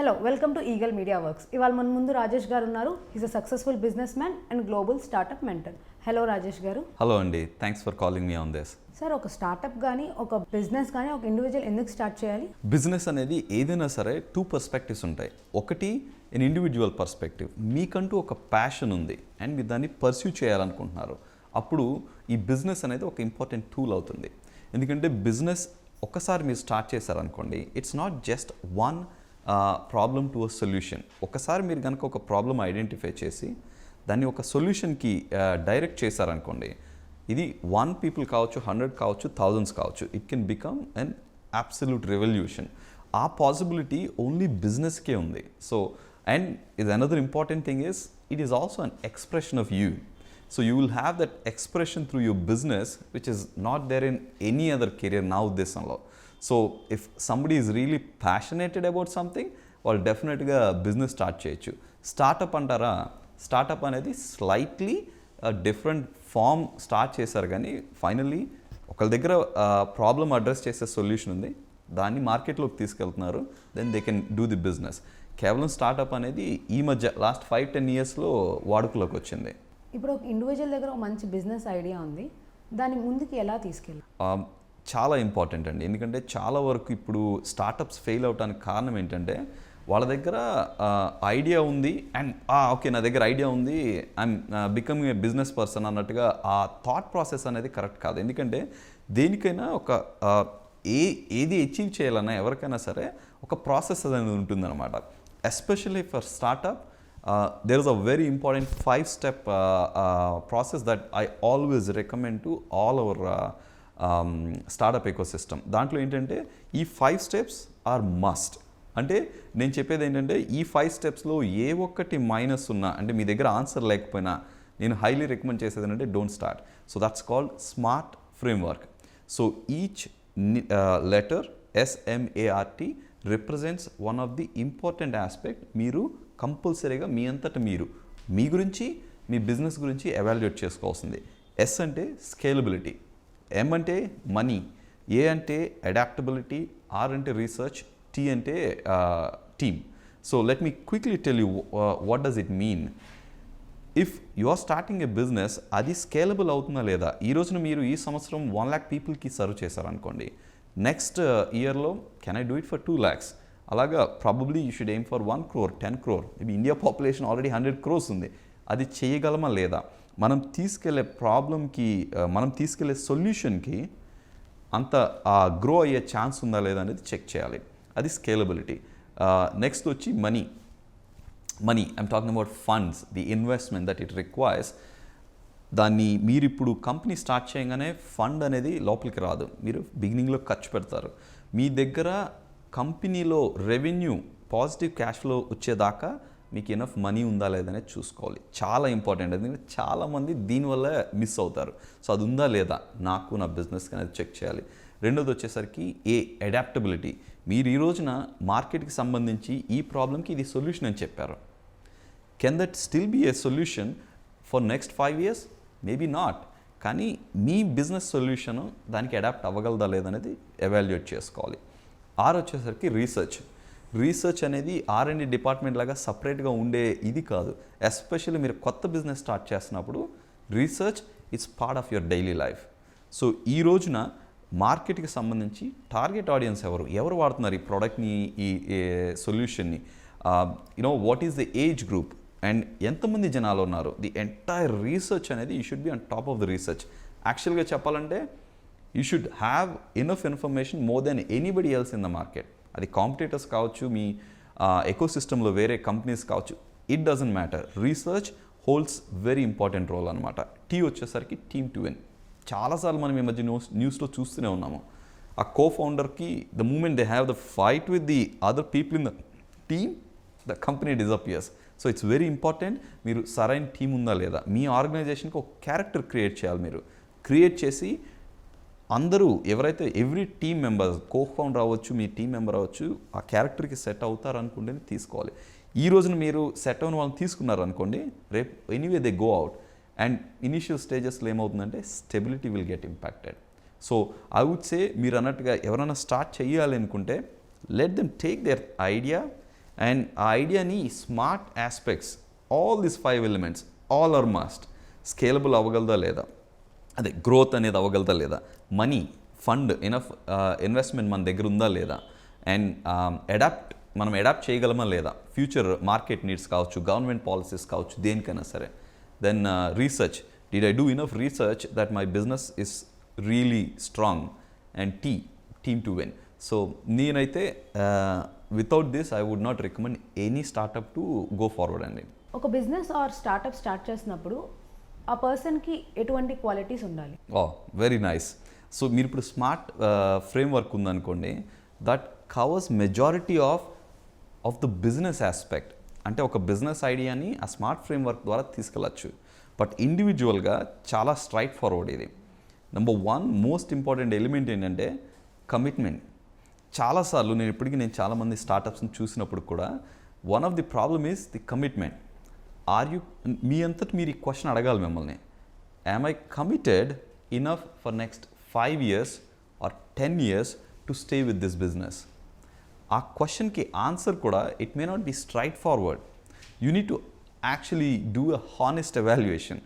Hello, welcome to eagle media works. ఇవాళ మన ముందు రాజేష్ గారు ఉన్నారు. Is a successful business man and global startup mentor. Hello Rajesh గారు. హలో అండి, thanks for calling me on this. Sir, ఒక స్టార్టప్ కానీ ఒక బిజినెస్ కానీ ఒక ఇండివిజువల్ ఎందుకు స్టార్ట్ చేయాలి? బిజినెస్ అనేది ఏదైనా సరే టూ పర్స్పెక్టివ్స్ ఉంటాయి. ఒకటి ఇన్ ఇండివిజువల్ పర్స్పెక్టివ్, మీకంటూ ఒక ప్యాషన్ ఉంది అండ్ మీరు దాన్ని పర్స్యూ చేయాలనుకుంటున్నారు. అప్పుడు ఈ బిజినెస్ అనేది ఒక ఇంపార్టెంట్ టూల్ అవుతుంది. ఎందుకంటే బిజినెస్ ఒక్కసారి మీరు స్టార్ట్ చేశారనుకోండి, it's not just one problem to a solution. ఒకసారి మీరు కనుక ఒక ప్రాబ్లమ్ ఐడెంటిఫై చేసి దాన్ని ఒక సొల్యూషన్కి డైరెక్ట్ చేశారనుకోండి, ఇది 1 people కావచ్చు, 100 కావచ్చు, థౌజండ్స్ కావచ్చు, it can become an absolute revolution. ఆ పాసిబిలిటీ ఓన్లీ బిజినెస్కే ఉంది. సో అండ్ ఇది another important thing is it is also an expression of you. So you will have that expression through your business, which is not there in any other career now this and all. So if somebody is really passionate about something, వాళ్ళు డెఫినెట్గా business start చేయొచ్చు. Startup అంటారా, startup అనేది slightly different farm start చేశారు, కానీ finally ఒకళ్ళ దగ్గర problem address చేసే సొల్యూషన్ ఉంది, దాన్ని మార్కెట్లోకి తీసుకెళ్తున్నారు, then they can do the business. కేవలం స్టార్టప్ అనేది ఈ మధ్య లాస్ట్ 5-10 yearsలో వాడుకలోకి వచ్చింది. ఇప్పుడు ఒక ఇండివిజువల్ దగ్గర ఒక మంచి బిజినెస్ ఐడియా ఉంది, దాన్ని ముందుకు ఎలా తీసుకెళ్ళాలి? చాలా ఇంపార్టెంట్ అండి. ఎందుకంటే చాలా వరకు ఇప్పుడు స్టార్టప్స్ ఫెయిల్ అవడానికి కారణం ఏంటంటే వాళ్ళ దగ్గర ఐడియా ఉంది అండ్ ఓకే నా దగ్గర ఐడియా ఉంది, I'm becoming a business person అన్నట్టుగా ఆ థాట్ ప్రాసెస్ అనేది కరెక్ట్ కాదు. ఎందుకంటే దేనికైనా ఒక ఏది అచీవ్ చేయాలన్నా ఎవరికైనా సరే ఒక ప్రాసెస్ అనేది ఉంటుందన్నమాట. Especially for startup there is a very important 5-step process that I always recommend to all our startup ecosystem. దాంట్లో ఏంటంటే ఈ 5 steps are must. అంటే నేను చెప్పేది ఏంటంటే ఈ 5 stepsలో ఏ ఒక్కటి మైనస్ ఉన్నా, అంటే మీ దగ్గర ఆన్సర్ లేకపోయినా, నేను హైలీ రికమెండ్ చేసేది ఏంటంటే don't start. So that's called smart framework. So each letter SMART represents one of the important aspect. మీరు కంపల్సరీగా మీ అంతటా మీరు మీ గురించి, మీ బిజినెస్ గురించి ఎవాల్యుయేట్ చేసుకోవాల్సింది. ఎస్ అంటే స్కేలబిలిటీ, ఎం అంటే మనీ, ఏ అంటే అడాప్టబిలిటీ, ఆర్ అంటే రీసెర్చ్, టీ అంటే team. So let me quickly tell you what does it mean. If you are starting a business, అది స్కేలబుల్ అవుతుందా లేదా? ఈ రోజున మీరు ఈ సంవత్సరం 1 lakh పీపుల్కి సర్వ్ చేశారనుకోండి, నెక్స్ట్ ఇయర్లో can I do it for 2 lakhs? అలాగా probably you should aim for 1 crore, 10 crore. Maybe India population already 100 crores ఉంది. అది చేయగలమా లేదా? మనం తీసుకెళ్లే ప్రాబ్లంకి, మనం తీసుకెళ్లే సొల్యూషన్కి అంత గ్రో అయ్యే ఛాన్స్ ఉందా లేదా అనేది చెక్ చేయాలి. అది స్కేలబిలిటీ. నెక్స్ట్ వచ్చి money. I'm talking about funds, the investment that it requires. దాన్ని మీరు ఇప్పుడు కంపెనీ స్టార్ట్ చేయగానే ఫండ్ అనేది లోపలికి రాదు, మీరు బిగినింగ్లో ఖర్చు పెడతారు. మీ దగ్గర కంపెనీలో రెవెన్యూ, పాజిటివ్ క్యాష్ ఫ్లో వచ్చేదాకా మీకు ఎనఫ్ మనీ ఉందా లేదనేది చూసుకోవాలి. చాలా ఇంపార్టెంట్. ఎందుకంటే చాలామంది దీనివల్ల మిస్ అవుతారు. సో అది ఉందా లేదా నాకు, నా బిజినెస్కి అనేది చెక్ చేయాలి. రెండోది వచ్చేసరికి అడాప్టబిలిటీ. మీరు ఈ రోజున మార్కెట్కి సంబంధించి ఈ ప్రాబ్లంకి ఇది సొల్యూషన్ అని చెప్పారు. Can that still be a solution for next 5 years? Maybe not. కానీ మీ బిజినెస్ సొల్యూషను దానికి అడాప్ట్ అవ్వగలదా లేదనేది ఎవాల్యుయేట్ చేసుకోవాలి. ఆర్ వచ్చేసరికి రీసెర్చ్ అనేది R&D డిపార్ట్మెంట్ లాగా సపరేట్గా ఉండే ఇది కాదు. ఎస్పెషల్లీ మీరు కొత్త బిజినెస్ స్టార్ట్ చేస్తున్నప్పుడు research it's part of your daily life. So ఈ రోజున మార్కెట్కి సంబంధించి టార్గెట్ ఆడియన్స్ ఎవరు వాడుతున్నారు ఈ ప్రోడక్ట్ని, ఈ సొల్యూషన్ని, what is the age group and ఎంతమంది జనాలు ఉన్నారు, ది ఎంటైర్ రీసెర్చ్ అనేది you should be on top of the research. యాక్చువల్గా చెప్పాలంటే you should have enough information more than anybody else in the market. అది కాంపిటీటర్స్ కావచ్చు, మీ ఎకోసిస్టంలో వేరే కంపెనీస్ కావచ్చు, it doesn't matter. Research holds very important role అనమాట. టీ వచ్చేసరికి టీమ్ టు విన్. చాలాసార్లు మనం ఈ మధ్య న్యూస్లో చూస్తూనే ఉన్నాము. ఆ కో-ఫౌండర్కి the moment they have the fight with the other people in the team, the company disappears. So it's very important. మీరు సరైన టీం ఉందా లేదా, మీ ఆర్గనైజేషన్కి ఒక క్యారెక్టర్ క్రియేట్ చేయాలి. మీరు క్రియేట్ చేసి అందరూ ఎవరైతే ఎవ్రీ టీమ్ మెంబర్స్, కో-ఫౌండర్ అవ్వచ్చు, మీ టీం మెంబర్ అవ్వచ్చు, ఆ క్యారెక్టర్కి సెట్ అవుతారు అనుకుంటే తీసుకోవాలి. ఈ రోజున మీరు సెట్ అయిన వాళ్ళని తీసుకున్నారనుకోండి, రేపు anyway they go out and initial స్టేజెస్లో ఏమవుతుందంటే stability will get impacted. So I would say మీరు అన్నట్టుగా ఎవరైనా స్టార్ట్ చేయాలి అనుకుంటే let them take their idea and ఆ ఐడియాని smart aspects, all these 5 elements, all are must. Scalable అవ్వగలదా లేదా, అదే గ్రోత్ అనేది అవ్వగలదా లేదా, మనీ ఫండ్ ఎనఫ్ ఇన్వెస్ట్మెంట్ మన దగ్గర ఉందా లేదా, అండ్ మనం అడాప్ట్ చేయగలమా లేదా, ఫ్యూచర్ మార్కెట్ నీడ్స్ కావచ్చు, గవర్నమెంట్ పాలసీస్ కావచ్చు, దేనికైనా సరే. Then research, did I do enough research that my business is really strong, and team to win. So నేనైతే without this I would not recommend any startup to go forward అండి. ఒక business are startup start చేసినప్పుడు ఆ పర్సన్కి ఎటువంటి qualities ఉండాలి? Very nice. So మీరు ఇప్పుడు స్మార్ట్ ఫ్రేమ్వర్క్ ఉందనుకోండి, that covers majority of the business aspect. అంటే ఒక బిజినెస్ ఐడియాని ఆ స్మార్ట్ ఫ్రేమ్వర్క్ ద్వారా తీసుకెళ్ళచ్చు. బట్ ఇండివిజువల్గా చాలా స్ట్రైట్ ఫార్వర్డ్ ఇది. నెంబర్ 1 మోస్ట్ ఇంపార్టెంట్ ఎలిమెంట్ ఏంటంటే కమిట్మెంట్. చాలాసార్లు నేను చాలామంది స్టార్టప్స్ని చూసినప్పుడు కూడా one of the problem is the commitment. మీ అంతటి మీరు ఈ క్వశ్చన్ అడగాలి మిమ్మల్ని, am I committed enough for next 5 years or 10 years to stay with this business? ఆ క్వశ్చన్కి ఆన్సర్ కూడా it may not be straightforward. You need to actually do a honest evaluation.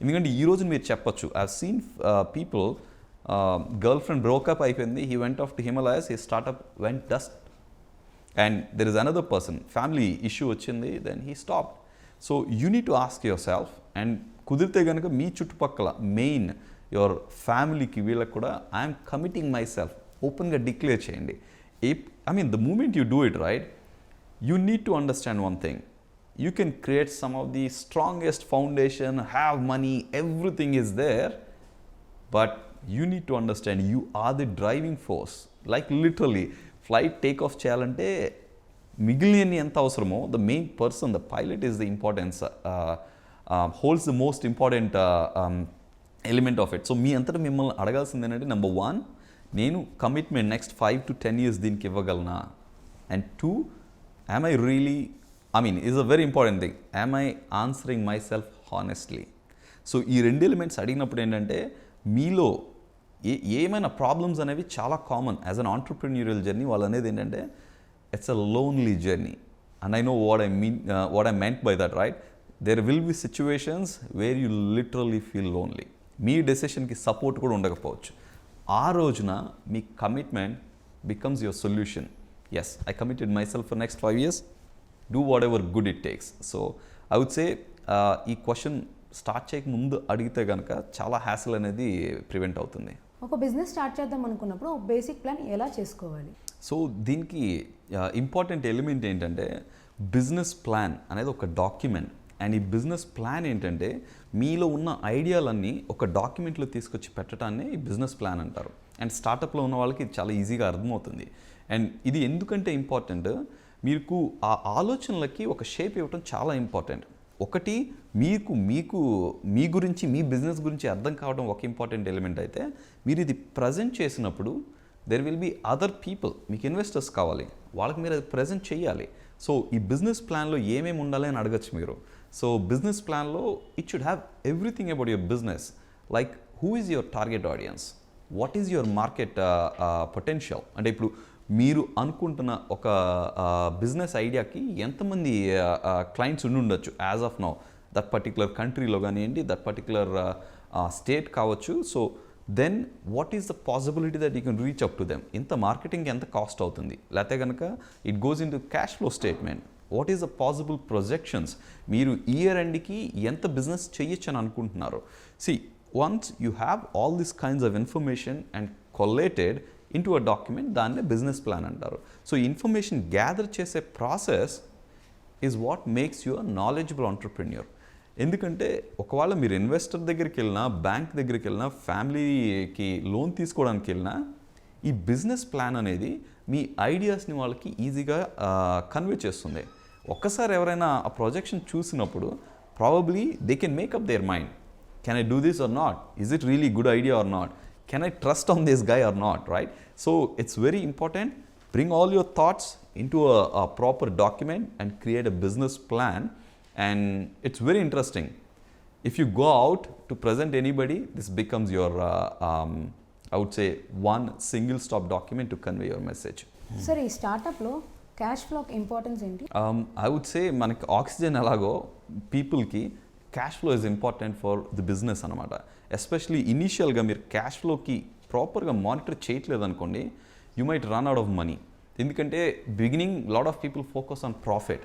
ఎందుకంటే ఈరోజు మీరు చెప్పొచ్చు, I have seen people, girlfriend breakup అయిపోయింది, he went off to Himalayas, he startup went dust, and there is another person, family issue వచ్చింది, then he stop. So you need to ask yourself, and కుదిరితే కనుక మీ చుట్టుపక్కల main your ఫ్యామిలీకి వీళ్ళకి కూడా I'm committing myself ఓపెన్గా declare చేయండి. The moment you do it right, you need to understand one thing. You can create some of the strongest foundation, have money, everything is there, but you need to understand you are the driving force. Like literally, flight take off cheyalante మిగిలినన్ని ఎంత అవసరమో, the main person, the pilot is the importance, holds the most important element of it. So మీ అంతటా మిమ్మల్ని అడగాల్సింది ఏంటంటే, number 1, నేను commitment next 5 to 10 years దీనికి ఇవ్వగలనా, and 2, am I really, is a very important thing, am I answering myself honestly? So ఈ 2 elements అడిగినప్పుడు ఏంటంటే, మీలో ఏమైనా ప్రాబ్లమ్స్ అనేవి చాలా కామన్ యాజ్ అన్ ఆంటర్ప్రెన్యూరియల్ జర్నీ. వాళ్ళు అనేది ఏంటంటే, it's a lonely journey, and I know what I meant by that, right? There will be situations where you literally feel lonely. మీ డెసిషన్కి సపోర్ట్ కూడా ఉండకపోవచ్చు. ఆ రోజున మీ commitment becomes your solution. Yes, I committed myself for next 5 years, do whatever good it takes. So I would say ఈ question start చేయక ముందు అడిగితే కనుక చాలా హ్యాసిల్ అనేది ప్రివెంట్ అవుతుంది. ఒక బిజినెస్ స్టార్ట్ చేద్దాం అనుకున్నప్పుడు బేసిక్ ప్లాన్ ఎలా చేసుకోవాలి? సో దీనికి ఇంపార్టెంట్ ఎలిమెంట్ ఏంటంటే, బిజినెస్ ప్లాన్ అనేది ఒక డాక్యుమెంట్. అండ్ ఈ బిజినెస్ ప్లాన్ ఏంటంటే, మీలో ఉన్న ఐడియాలన్నీ ఒక డాక్యుమెంట్లో తీసుకొచ్చి పెట్టడాన్ని ఈ బిజినెస్ ప్లాన్ అంటారు. అండ్ స్టార్టప్లో ఉన్న వాళ్ళకి ఇది చాలా ఈజీగా అర్థమవుతుంది. అండ్ ఇది ఎందుకంటే ఇంపార్టెంట్, మీకు ఆ ఆలోచనలకి ఒక షేప్ ఇవ్వడం చాలా ఇంపార్టెంట్. ఒకటి, మీ గురించి, మీ బిజినెస్ గురించి అర్థం కావడం ఒక ఇంపార్టెంట్ ఎలిమెంట్ అయితే, మీరు ఇది ప్రజెంట్ చేసినప్పుడు there will be other people, మీకు ఇన్వెస్టర్స్ కావాలి, వాళ్ళకి మీరు అది ప్రజెంట్ చేయాలి. సో ఈ బిజినెస్ ప్లాన్లో ఏమేమి ఉండాలి అని అడగచ్చు మీరు. సో బిజినెస్ ప్లాన్లో it should have everything about your business, like who is your target audience, what is your market potential. అంటే ఇప్పుడు మీరు అనుకుంటున్న ఒక బిజినెస్ ఐడియాకి ఎంతమంది క్లయింట్స్ ఉండొచ్చు as of now, that particular కంట్రీలో కానివ్వండి, దట్ పర్టికులర్ స్టేట్ కావచ్చు. So then what is the possibility that you can reach up to them, ఇంత మార్కెటింగ్కి ఎంత కాస్ట్ అవుతుంది, లేకపోతే కనుక it goes into cash flow statement, what is the possible projections, మీరు ఇయర్ ఎండ్కి ఎంత బిజినెస్ చేయొచ్చు అని అనుకుంటున్నారు. See, once you have all this kinds of information and collated into a document, దాన్నే బిజినెస్ ప్లాన్ అంటారు. సో ఇన్ఫర్మేషన్ గ్యాదర్ చేసే process is what makes you a knowledgeable entrepreneur. ఎందుకంటే ఒకవేళ మీరు ఇన్వెస్టర్ దగ్గరికి వెళ్ళినా, బ్యాంక్ దగ్గరికి వెళ్ళినా, ఫ్యామిలీకి లోన్ తీసుకోవడానికి వెళ్ళినా, ఈ బిజినెస్ ప్లాన్ అనేది మీ ఐడియాస్ని వాళ్ళకి ఈజీగా కన్వే చేస్తుంది. ఒక్కసారి ఎవరైనా ఆ ప్రొజెక్షన్ చూసినప్పుడు probably they can make up their mind, can I do this or not, is it really good idea or not, can I trust on this guy or not, right? So it's very important, bring all your thoughts into a proper document and create a business plan. And it's very interesting, if you go out to present anybody, this becomes your I would say one single stop document to convey your message. సరే, ఈ స్టార్టప్లో cash ఫ్లోకి importance ఏంటి? I would say మనకి oxygen ఎలాగో పీపుల్కి cash flow is important for the business అనమాట. Especially ఇనీషియల్గా మీరు క్యాష్ ఫ్లోకి ప్రాపర్గా మానిటర్ చేయట్లేదు అనుకోండి, you might run out of money. ఎందుకంటే beginning lot of people focus on profit,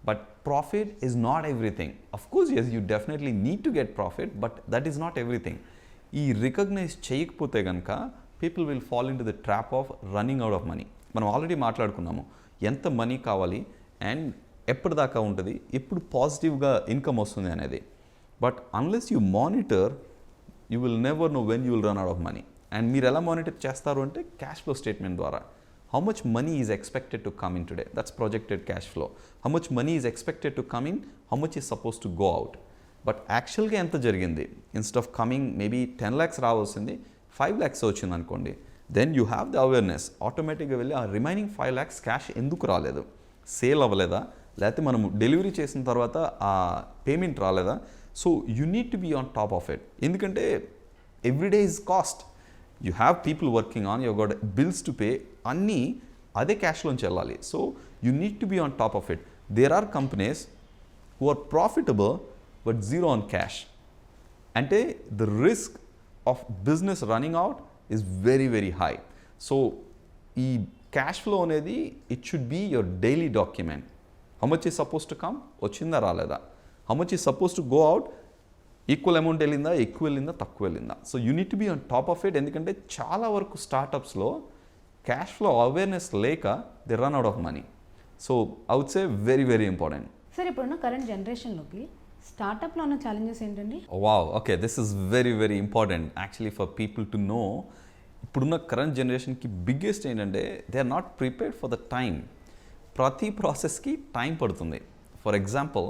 but profit is not everything. Of course yes, you definitely need to get profit, but that is not everything. ఈ recognise చేయకపోతే కనుక people will fall in to the trap of running out of money. మనం already మాట్లాడుకున్నాము ఎంత money కావాలి and ఎప్పటిదాకా ఉంటుంది, ఎప్పుడు పాజిటివ్గా ఇన్కమ్ వస్తుంది అనేది. But unless you monitor, you will never know when you will run out of money. And మీరు ఎలా మానిటర్ చేస్తారు అంటే క్యాష్ ఫ్లో స్టేట్మెంట్ ద్వారా. How much money is expected to come in today, that's projected cash flow. How much money is expected to come in, how much is suppose to go out. But యాక్చువల్గా ఎంత జరిగింది, instead of coming maybe 10 lakhs రావాల్సింది 5 lakhs వచ్చింది అనుకోండి, then you have the awareness. ఆటోమేటిక్గా వెళ్ళి ఆ remaining 5 lakhs cash ఎందుకు రాలేదు, సేల్ అవ్వలేదా, లేకపోతే మనము డెలివరీ చేసిన తర్వాత ఆ పేమెంట్ రాలేదా. So you need to be on top of it. ఎందుకంటే everyday is cost. You have people working on, you got bills to pay, అన్నీ అదే క్యాష్లోంచి వెళ్ళాలి. So you need to be on top of it. There are companies who are profitable but zero on cash. అంటే the risk of business running out is very very high. So ఈ cash flow అనేది it should be your daily document. How much is suppose to come, వచ్చిందా రాలేదా, how much is suppose to go out, equal amount వెళ్ళిందా, ఎక్కువ వెళ్ళిందా, తక్కువ వెళ్ళిందా. So you need to be on top of it. ఎందుకంటే చాలా వరకు స్టార్టప్స్లో క్యాష్ ఫ్లో అవేర్నెస్ లేక they run out of money. So I would say very very important. Sir ఇప్పుడున్న కరెంట్ జనరేషన్లోకి స్టార్టప్లో ఉన్న ఛాలెంజెస్ ఏంటండి? Wow, okay, this is very very important actually for people to know. ఇప్పుడున్న కరెంట్ జనరేషన్కి biggest ఏంటంటే they are not prepared for the time. ప్రతి ప్రాసెస్కి టైం పడుతుంది. For example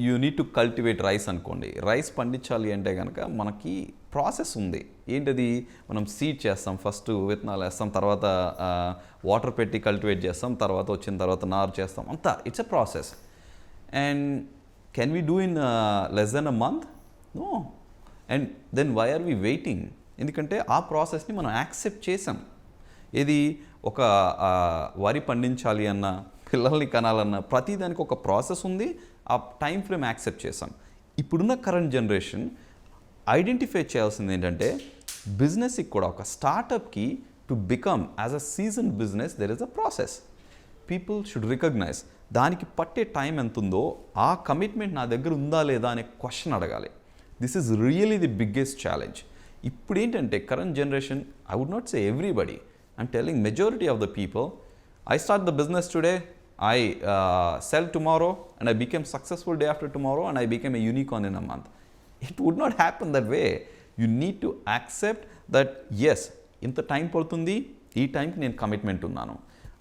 you need to cultivate rice అనుకోండి. రైస్ పండించాలి అంటే కనుక మనకి ప్రాసెస్ ఉంది. ఏంటది, మనం సీడ్ చేస్తాం, ఫస్ట్ విత్తనాలు వేస్తాం, తర్వాత వాటర్ పెట్టి కల్టివేట్ చేస్తాం, తర్వాత వచ్చిన తర్వాత నారు చేస్తాం, అంతా it's a process. And can we do in less than a month? No. And then why are we waiting? ఎందుకంటే ఆ ప్రాసెస్ని మనం యాక్సెప్ట్ చేసాం. ఇది ఒక వరి పండించాలి అన్న, పిల్లల్ని కనాలన్న, ప్రతిదానికి ఒక ప్రాసెస్ ఉంది. ఆ టైం ఫ్రేమ్ యాక్సెప్ట్ చేసాం. ఇప్పుడున్న కరెంట్ జనరేషన్ ఐడెంటిఫై చేయాల్సింది ఏంటంటే బిజినెస్కి కూడా, ఒక స్టార్టప్కి to become as a season business there is a process. People should recognise దానికి పట్టే టైం ఎంత ఉందో, ఆ కమిట్మెంట్ నా దగ్గర ఉందా లేదా అనే క్వశ్చన్ అడగాలి. This is really the biggest challenge. ఇప్పుడు ఏంటంటే current generation, I would not say everybody, I'm telling majority of the people, I start the business today, I sell tomorrow, and I became successful day after tomorrow, and I became a unicorn in a month. It would not happen that way. You need to accept that, yes, ఇంత time పడుతుంది, ఈ టైంకి నేను commitment ఉన్నాను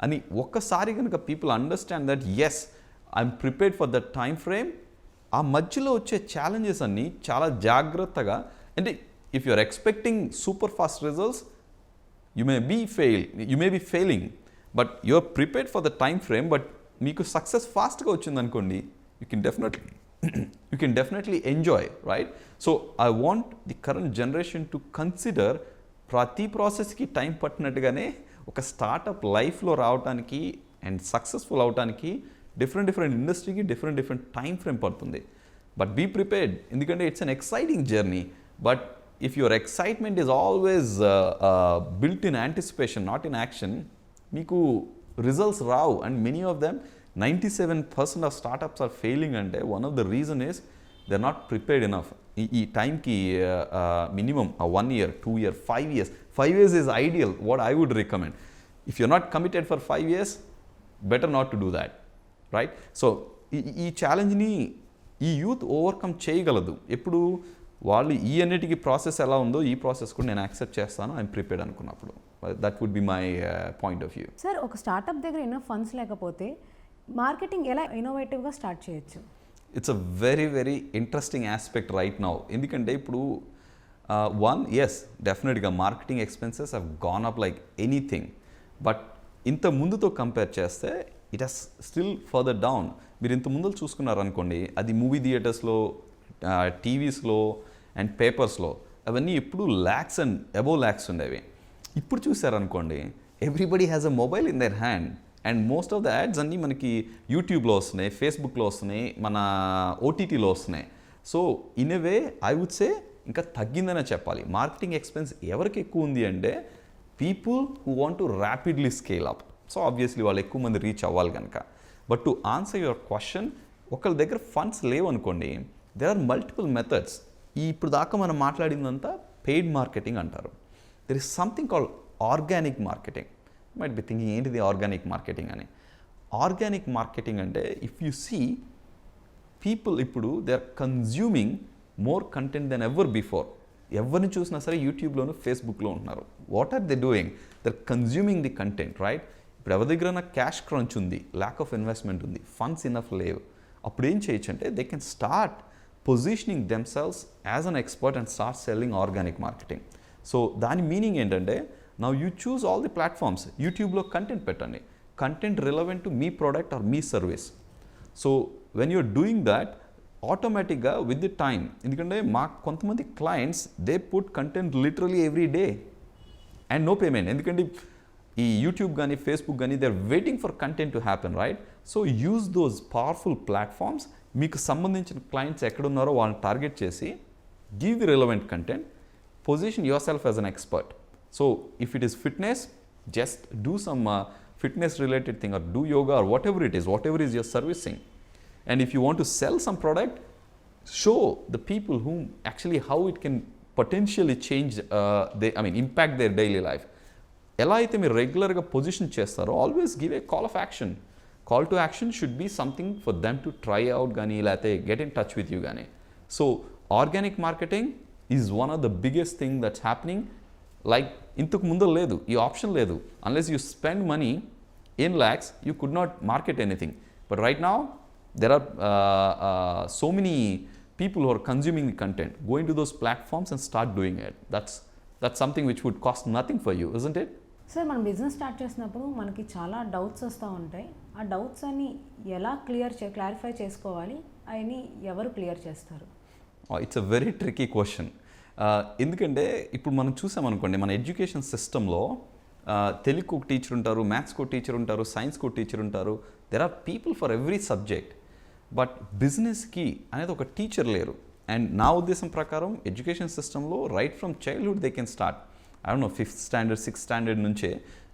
అని ఒక్కసారి కనుక people understand that yes I'm prepared for that time frame. ఆ మధ్యలో వచ్చే ఛాలెంజెస్ అన్నీ చాలా జాగ్రత్తగా, అంటే if you are expecting super fast results, you may be failing, but you're prepared for the time frame. But మీకు సక్సెస్ ఫాస్ట్గా వచ్చింది అనుకోండి, you can definitely enjoy, right? So I want the current generation to consider ప్రతి ప్రాసెస్కి time పట్టినట్టుగానే ఒక startup లైఫ్లో రావడానికి and successful అవడానికి డిఫరెంట్ ఇండస్ట్రీకి డిఫరెంట్ టైం ఫ్రేమ్ పడుతుంది. బట్ బీ ప్రిపేర్డ్, ఎందుకంటే it's an exciting journey. But if your excitement is always built in anticipation, not in action, మీకు results Rao. And many of them, 97% of startups are failing, and one of the reason is they're not prepared enough. ఈ టైంకి minimum 1 year, 2 year, 5 years. 5 years is ideal, what I would recommend. If you're not committed for 5 years, better not to do that, right? So ఈ ఛాలెంజ్ని ఈ youth overcome చేయగలదు. ఎప్పుడు వాళ్ళు ఈ అన్నిటికీ process ఎలా ఉందో ఈ ప్రాసెస్ కూడా నేను యాక్సెప్ట్ చేస్తాను, ఐఎమ్ ప్రిపేర్డ్ అనుకున్నప్పుడు. That would be my point of view. Sir, ఒక స్టార్టప్ దగ్గర ఎన్నో ఫండ్స్ లేకపోతే మార్కెటింగ్ ఎలా ఇన్నోవేటివ్గా స్టార్ట్ చేయొచ్చు? It's a very very interesting aspect right now. ఎందుకంటే ఇప్పుడు ఎస్ డెఫినెట్గా marketing expenses have gone up like anything. But ఇంత ముందుతో కంపేర్ చేస్తే it has still further down. మీరు ఇంత ముందు చూసుకున్నారనుకోండి, అది మూవీ థియేటర్స్లో, టీవీస్లో అండ్ పేపర్స్లో అవన్నీ ఎప్పుడు ల్యాక్స్ అండ్ అబోవ్ ల్యాక్స్ ఉండేవి. ఇప్పుడు చూసారనుకోండి, everybody has a mobile in their hand and most of the ads అన్నీ మనకి యూట్యూబ్లో వస్తున్నాయి, ఫేస్బుక్లో వస్తున్నాయి, మన ఓటీటీలో వస్తున్నాయి. So in a way I would say ఇంకా తగ్గిందనే చెప్పాలి. మార్కెటింగ్ ఎక్స్పెన్స్ ఎవరికి ఎక్కువ ఉంది అంటే people who want to rapidly scale up. So obviously వాళ్ళు ఎక్కువ మంది రీచ్ అవ్వాలి కనుక. But to answer your question, ఒకళ్ళ దగ్గర ఫండ్స్ లేవు అనుకోండి, దెర్ ఆర్ మల్టిపుల్ మెథడ్స్. ఇప్పుడు దాకా మనం మాట్లాడిందంతా పెయిడ్ మార్కెటింగ్ అంటారు. There is something called organic marketing. Might be thinking ఏంటిది ఆర్గానిక్ మార్కెటింగ్ అని. ఆర్గానిక్ మార్కెటింగ్ అంటే ఇఫ్ యు సీ పీపుల్ ఇప్పుడు they are consuming more content than ever before. ఎవరిని చూసినా సరే యూట్యూబ్లోను ఫేస్బుక్లో ఉంటున్నారు. What are they doing? They are consuming the content, right? ఇప్పుడు ఎవరి దగ్గర నాకు క్యాష్ క్రంచ్ ఉంది, ల్యాక్ ఆఫ్ ఇన్వెస్ట్మెంట్ ఉంది, ఫండ్స్ ఇనఫ్ లేవు, అప్పుడు ఏం చేయొచ్చు అంటే they can start positioning themselves as an expert and start selling organic marketing. So దాని మీనింగ్ ఏంటంటే now you choose all the platforms. యూట్యూబ్లో కంటెంట్ పెట్టండి, కంటెంట్ రిలవెంట్ టు మీ ప్రోడక్ట్ ఆర్ మీ service. So when you are doing that ఆటోమేటిక్గా with the time, ఎందుకంటే మాకు కొంతమంది clients they put content literally every day and no payment. ఎందుకంటే ఈ యూట్యూబ్ కానీ ఫేస్బుక్ కానీ they are waiting for content to happen, right? So use those powerful platforms. మీకు సంబంధించిన క్లయింట్స్ ఎక్కడున్నారో వాళ్ళని టార్గెట్ చేసి give the relevant content, position your self as an expert. So if it is fitness, just do some fitness related thing or do yoga or whatever it is, whatever is you're servicing. And if you want to sell some product, show the people whom actually how it can potentially change impact their daily life. ఎలా అయితే మీరు రెగ్యులర్గా position చేస్తారో always give a call of action. Call to action should be something for them to try out కానీ లేకపోతే get in touch with you కానీ. So organic marketing is one of the biggest thing that's happening. Like ఇంతకు ముందు లేదు, ఈ option లేదు. Unless you spend money in lakhs, you could not market anything. But right now, there are so many people who are consuming the content. Go into those platforms and start doing it. That's something which would cost nothing for you, isn't it? Sir, మనం business start చేసినప్పుడు మనకి చాలా doubts వస్తూ ఉంటాయి. ఆ doubts అని ఎలా clarify చేసుకోవాలి, అవన్నీ ఎవరు క్లియర్ చేస్తారు? It's a very tricky question. ఎందుకంటే ఇప్పుడు మనం చూసామనుకోండి, మన ఎడ్యుకేషన్ సిస్టంలో తెలుగుకు ఒక టీచర్ ఉంటారు, మ్యాథ్స్కి ఒక టీచర్ ఉంటారు, సైన్స్కి ఒక టీచర్ ఉంటారు. There are people for every subject. But బిజినెస్కి అనేది ఒక టీచర్ లేరు. అండ్ నా ఉద్దేశం ప్రకారం ఎడ్యుకేషన్ సిస్టంలో right from childhood they can start. I don't know 5th standard 6th standard నుంచే,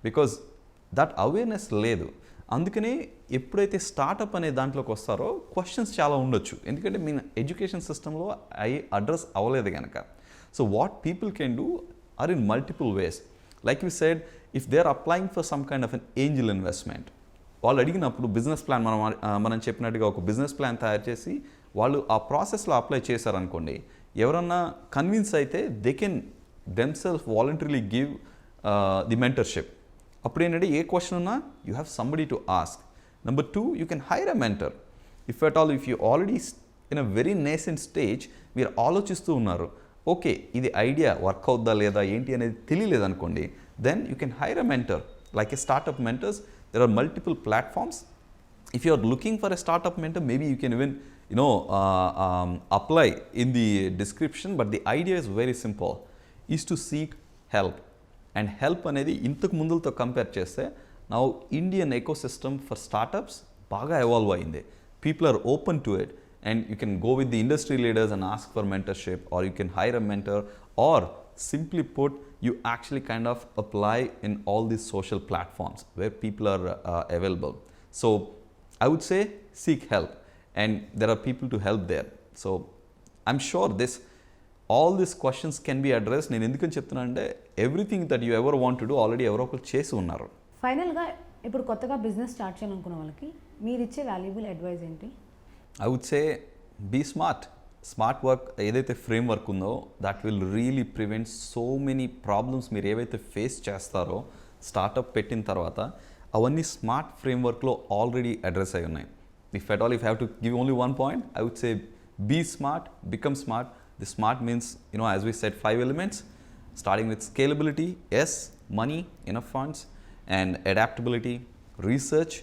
బికాజ్ దట్ అవేర్నెస్ లేదు. అందుకనే ఎప్పుడైతే స్టార్టప్ అనే దాంట్లోకి వస్తారో క్వశ్చన్స్ చాలా ఉండొచ్చు, ఎందుకంటే మీ ఎడ్యుకేషన్ సిస్టంలో అవి అడ్రస్ అవ్వలేదు కనుక. So what people can do or in multiple ways. Like you said, if they are applying for some kind of an angel investment, వాళ్ళు అడిగినప్పుడు బిజినెస్ ప్లాన్ మనం చెప్పినట్టుగా ఒక బిజినెస్ ప్లాన్ తయారు చేసి వాళ్ళు ఆ ప్రాసెస్లో అప్లై చేశారనుకోండి, ఎవరన్నా కన్విన్స్ అయితే they can themself voluntarily give the mentorship. అప్పుడు ఏంటంటే ఏ క్వశ్చన్ ఉన్నా you have somebody to ask. Number 2, you can hire a mentor. If at all if you already in a very nascent stage మీరు ఆలోచిస్తూ ఉన్నారు, okay ఇది idea work అవుద్దా లేదా ఏంటి అనేది తెలియలేదనుకోండి, then you can hire a mentor like a startup mentors. There are multiple platforms. If you are looking for a startup mentor, maybe you can even apply in the description. But the idea is very simple, is to seek help. And help అనేది ఇంతకు ముందులతో compare చేస్తే now Indian ecosystem for startups బాగా evolve అయింది. People are open to it. And you can go with the industry leaders and ask for mentorship, or you can hire a mentor, or simply put, you actually kind of apply in all these social platforms where people are available. So I would say seek help, and there are people to help there. So I'm sure all these questions can be addressed. నేను ఎందుకని చెప్తున్నానంటే everything that you ever want to do already ఎవరో ఒకరు చేసి ఉన్నారు. ఫైనల్గా ఇప్పుడు కొత్తగా బిజినెస్ స్టార్ట్ చేయాలనుకున్న వాళ్ళకి మీరు ఇచ్చే వాల్యుబుల్ అడ్వైస్ ఏంటి? I would say be smart. Smart work ఏదైతే ఫ్రేమ్ వర్క్ ఉందో that will really prevent so many problems. మీరు ఏవైతే ఫేస్ చేస్తారో స్టార్టప్ పెట్టిన తర్వాత అవన్నీ స్మార్ట్ ఫ్రేమ్ వర్క్లో ఆల్రెడీ అడ్రస్ అయి ఉన్నాయి. If at all if have to give only one point, I would say be smart, become smart. The smart means as we said 5 elements, starting with scalability, yes, money, enough funds, and adaptability, research,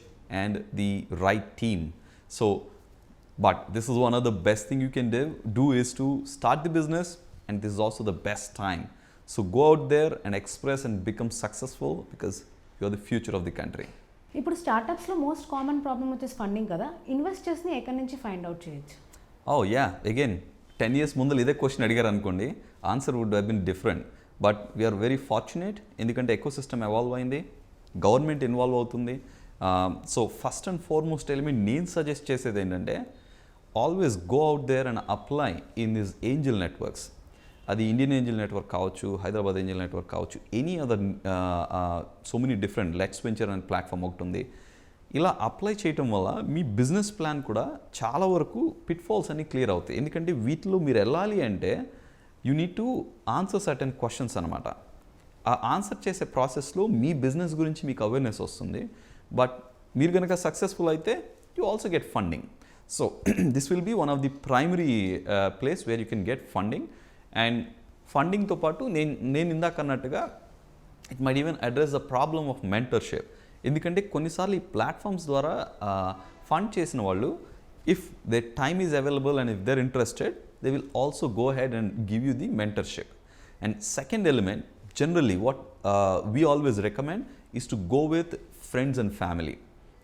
and the right team. So but this is one of the best thing you can do is to start the business, and this is also the best time. So go out there and express and become successful, because you are the future of the country. ఇప్పుడు స్టార్టప్స్లో most common problem వచ్చేసి funding కదా, ఇన్వెస్టర్స్ని ఎక్కడి నుంచి find out చేయొచ్చు? Again 10 years ముందు ఇదే క్వశ్చన్ అడిగారు అనుకోండి, answer would have been different. But we are very fortunate, ఎందుకంటే ఎకో సిస్టమ్ ఎవాల్వ్ అయింది, గవర్నమెంట్ ఇన్వాల్వ్ అవుతుంది. So first and foremost element నేను సజెస్ట్ చేసేది ఏంటంటే, always go out there and apply in this angel networks. అది Indian Angel network కావచ్చు, Hyderabad Angel network కావచ్చు, any other so many different, let's venture అనే platform ఒకటి ఉంది. ఇలా అప్లై చేయటం వల్ల మీ బిజినెస్ ప్లాన్ కూడా చాలా వరకు పిట్ఫాల్స్ అన్నీ క్లియర్ అవుతాయి. ఎందుకంటే వీటిలో మీరు వెళ్ళాలి అంటే you need to answer certain questions అనమాట. ఆ ఆన్సర్ చేసే ప్రాసెస్లో మీ బిజినెస్ గురించి మీకు అవేర్నెస్ వస్తుంది. బట్ మీరు కనుక సక్సెస్ఫుల్ అయితే you also get funding. So this will be one of the primary place where you can get funding. And ఫండింగ్తో పాటు నేను ఇందాక అన్నట్టుగా it might even address the problem of mentorship. ఎందుకంటే కొన్నిసార్లు ఈ ప్లాట్ఫామ్స్ ద్వారా ఫండ్ చేసిన వాళ్ళు, if they time is available and if they're interested, they will also go ahead and give you the mentorship. And second element, generally what we always recommend is to go with friends and family.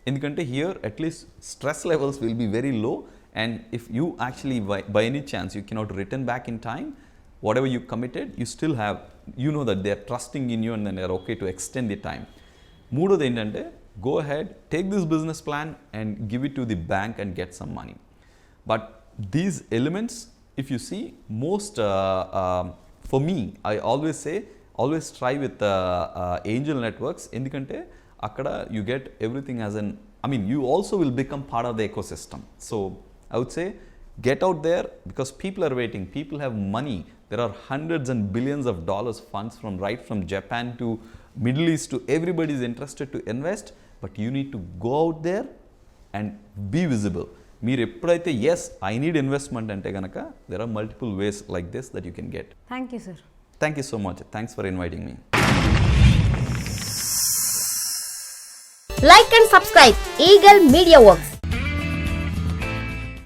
Endukante here at least stress levels will be very low, and if you actually by any chance you cannot return back in time whatever you committed, you still have, you know that they are trusting in you and then they are okay to extend the time. Moodod endante, go ahead, take this business plan and give it to the bank and get some money. But these elements, if you see, most for me, I always say, always try with angel networks. Endukante akkada you get everything as an, I mean, you also will become part of the ecosystem. So I would say get out there, because people are waiting, people have money. There are hundreds and billions of dollars funds from Japan to Middle East to everybody is interested to invest, but you need to go out there and be visible. మీరు ఎప్పుడైతే yes I need investment అంటే కనుక there are multiple ways like this that you can get. Thank you sir. Thank you so much. Thanks for inviting me. Like and subscribe Eagle Media Works.